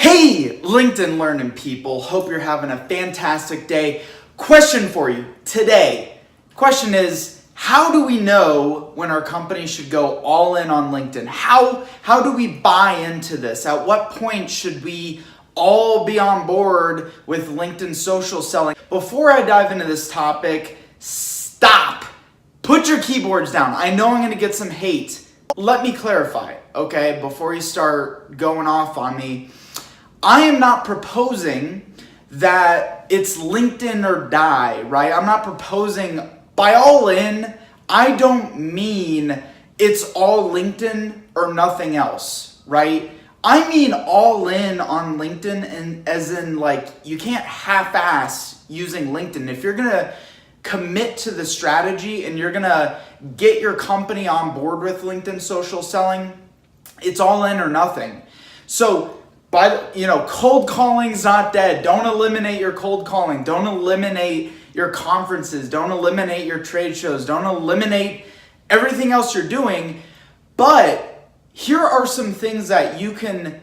Hey, LinkedIn learning people. Hope you're having a fantastic day. Question for you today. Question is, how do we know when our company should go all in on LinkedIn? How do we buy into this? At what point should we all be on board with LinkedIn social selling? Before I dive into this topic, stop. Put your keyboards down. I know I'm going to get some hate. Let me clarify, okay, before you start going off on me. I am not proposing that it's LinkedIn or die, right? I'm not proposing by all in. I don't mean it's all LinkedIn or nothing else, right? I mean all in on LinkedIn, and as in like you can't half-ass using LinkedIn. If you're gonna commit to the strategy and you're gonna get your company on board with LinkedIn social selling, it's all in or nothing. So cold calling's not dead. Don't eliminate your cold calling. Don't eliminate your conferences. Don't eliminate your trade shows. Don't eliminate everything else you're doing. But here are some things that you can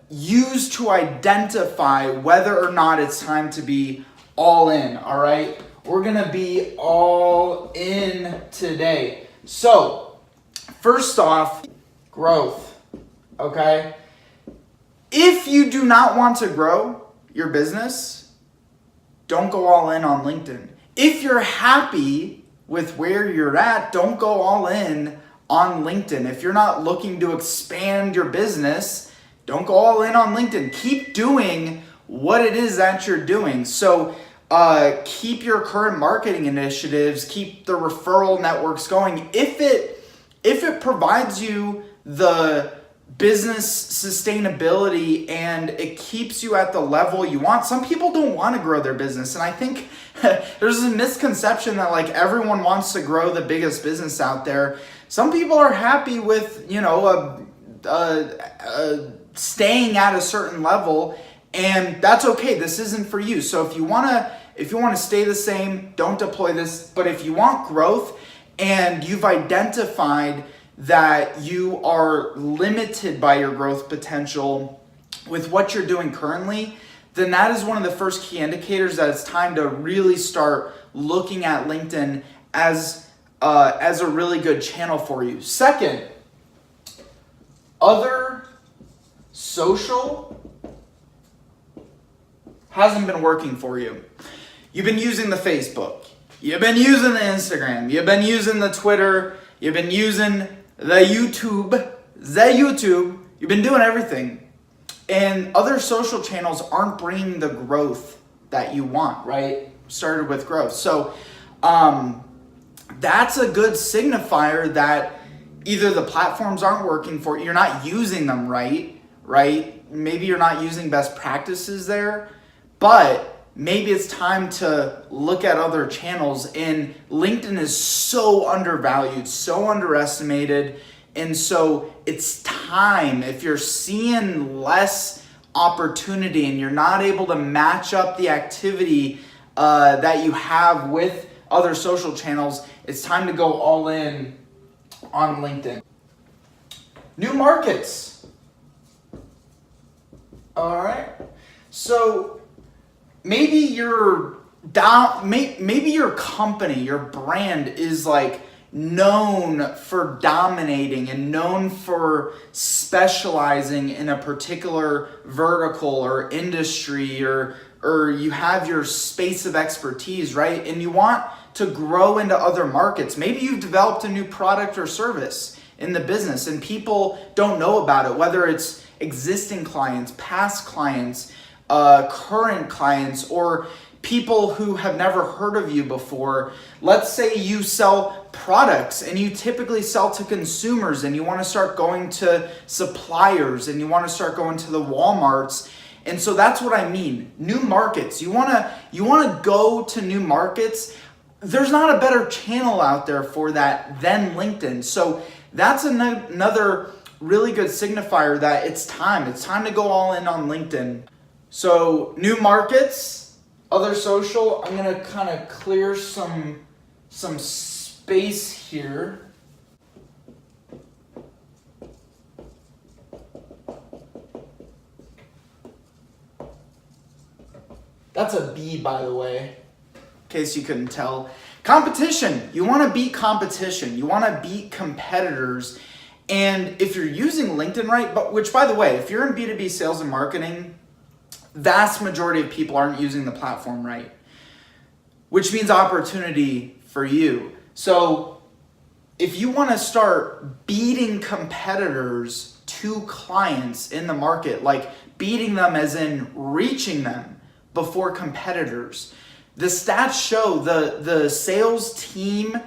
use to identify whether or not it's time to be all in, all right? We're going to be all in today. So, first off, growth, okay? If you do not want to grow your business, don't go all in on LinkedIn. If you're happy with where you're at, don't go all in on LinkedIn. If you're not looking to expand your business, don't go all in on LinkedIn. Keep doing what it is that you're doing. So keep your current marketing initiatives, keep the referral networks going. If it provides you the business sustainability and it keeps you at the level you want. Some people don't want to grow their business, and I think there's a misconception that like everyone wants to grow the biggest business out there. Some people are happy with staying at a certain level, and that's okay. This isn't for you. So if you want to stay the same, don't deploy this. But if you want growth and you've identified that you are limited by your growth potential with what you're doing currently, then that is one of the first key indicators that it's time to really start looking at LinkedIn as a really good channel for you. Second, other social hasn't been working for you. You've been using the Facebook, you've been using the Instagram, you've been using the Twitter, you've been using the YouTube, you've been doing everything. And other social channels aren't bringing the growth that you want, right? Started with growth. So that's a good signifier that either the platforms aren't working for you, you're not using them right? Maybe you're not using best practices there, but maybe it's time to look at other channels. And LinkedIn is so undervalued, so underestimated. And so it's time, if you're seeing less opportunity and you're not able to match up the activity that you have with other social channels, it's time to go all in on LinkedIn. New markets. All right. So maybe your company, your brand is like known for dominating and known for specializing in a particular vertical or industry, or you have your space of expertise, right? And you want to grow into other markets. Maybe you've developed a new product or service in the business and people don't know about it, whether it's existing clients, past clients, current clients, or people who have never heard of you before. Let's say you sell products and you typically sell to consumers and you want to start going to suppliers and you want to start going to the Walmarts. And so that's what I mean. New markets. You want to go to new markets. There's not a better channel out there for that than LinkedIn. So that's another really good signifier that it's time. It's time to go all in on LinkedIn. So new markets, other social. I'm gonna kind of clear some space here. That's a B, by the way, in case you couldn't tell. Competition. You want to beat competition. You want to beat competitors. And if you're using LinkedIn right, but which, by the way, if you're in B2B sales and marketing, vast majority of people aren't using the platform right, which means opportunity for you. So if you want to start beating competitors to clients in the market, like beating them as in reaching them before competitors, the stats show the sales team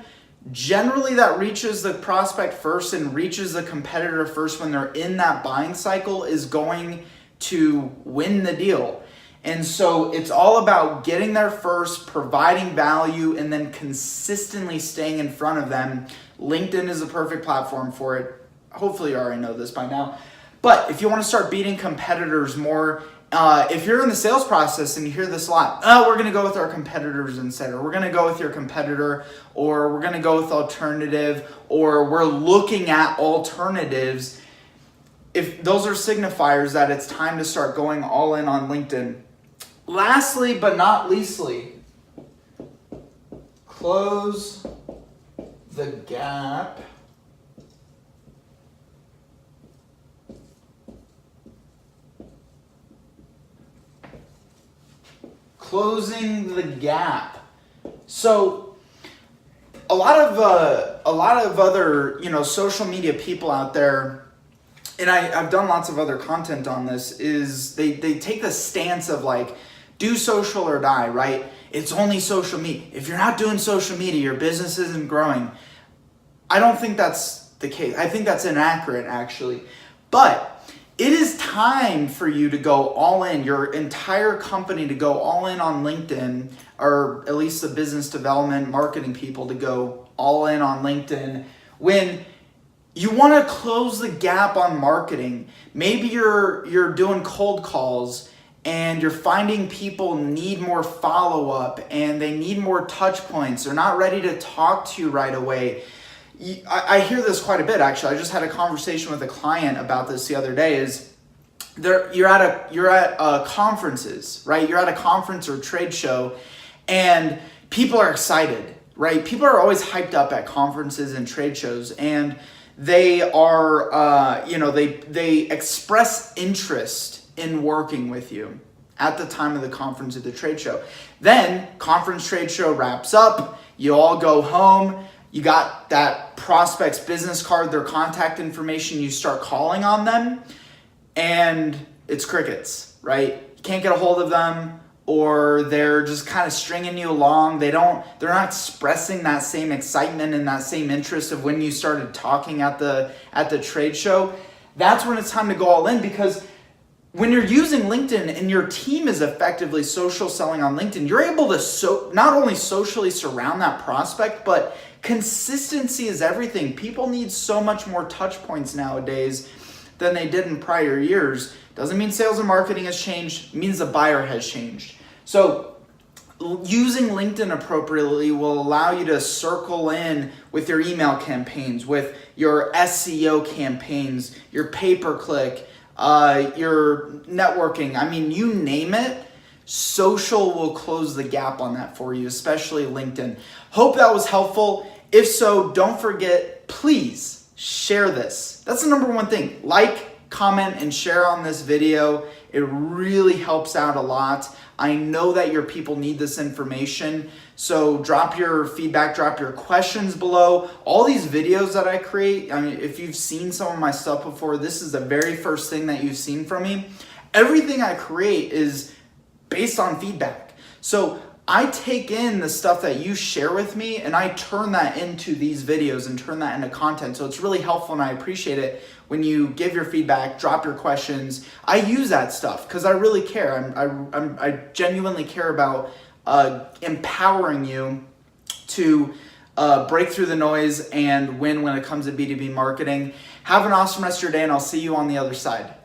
generally that reaches the prospect first and reaches the competitor first when they're in that buying cycle is going to win the deal. And so it's all about getting there first, providing value, and then consistently staying in front of them. LinkedIn is a perfect platform for it. Hopefully you already know this by now. But if you want to start beating competitors more, if you're in the sales process and you hear this a lot, we're going to go with our competitors instead, or we're going to go with your competitor, or we're going to go with alternative, or we're looking at alternatives. If those are signifiers that it's time to start going all in on LinkedIn. Lastly, but not leastly, close the gap closing the gap. So a lot of other social media people out there, and I've done lots of other content on this, is they take the stance of like, do social or die, right? It's only social media. If you're not doing social media, your business isn't growing. I don't think that's the case. I think that's inaccurate, actually. But it is time for you to go all in, your entire company to go all in on LinkedIn, or at least the business development marketing people to go all in on LinkedIn when you want to close the gap on marketing. Maybe you're doing cold calls and you're finding people need more follow-up and they need more touch points. They're not ready to talk to you right away. I hear this quite a bit, actually. I just had a conversation with a client about this the other day. You're at conferences, right? You're at a conference or trade show and people are excited, right? People are always hyped up at conferences and trade shows, and they are, they express interest in working with you at the time of the conference or the trade show. Then conference trade show wraps up, you all go home, you got that prospect's business card, their contact information, you start calling on them, and it's crickets, right? You can't get a hold of them, or they're just kind of stringing you along. They're not expressing that same excitement and that same interest of when you started talking at the trade show. That's when it's time to go all in, because when you're using LinkedIn and your team is effectively social selling on LinkedIn, you're able to not only socially surround that prospect, but consistency is everything. People need so much more touch points nowadays than they did in prior years. Doesn't mean sales and marketing has changed, it means the buyer has changed. So using LinkedIn appropriately will allow you to circle in with your email campaigns, with your SEO campaigns, your pay-per-click, your networking. I mean, you name it, social will close the gap on that for you, especially LinkedIn. Hope that was helpful. If so, don't forget, please share this. That's the number one thing. Like, comment, and share on this video. It really helps out a lot. I know that your people need this information. So drop your feedback, drop your questions below. All these videos that I create, I mean, if you've seen some of my stuff before, this is the very first thing that you've seen from me. Everything I create is based on feedback. So I take in the stuff that you share with me and I turn that into these videos and turn that into content. So it's really helpful and I appreciate it when you give your feedback, drop your questions. I use that stuff because I really care. I genuinely care about empowering you to break through the noise and win when it comes to B2B marketing. Have an awesome rest of your day and I'll see you on the other side.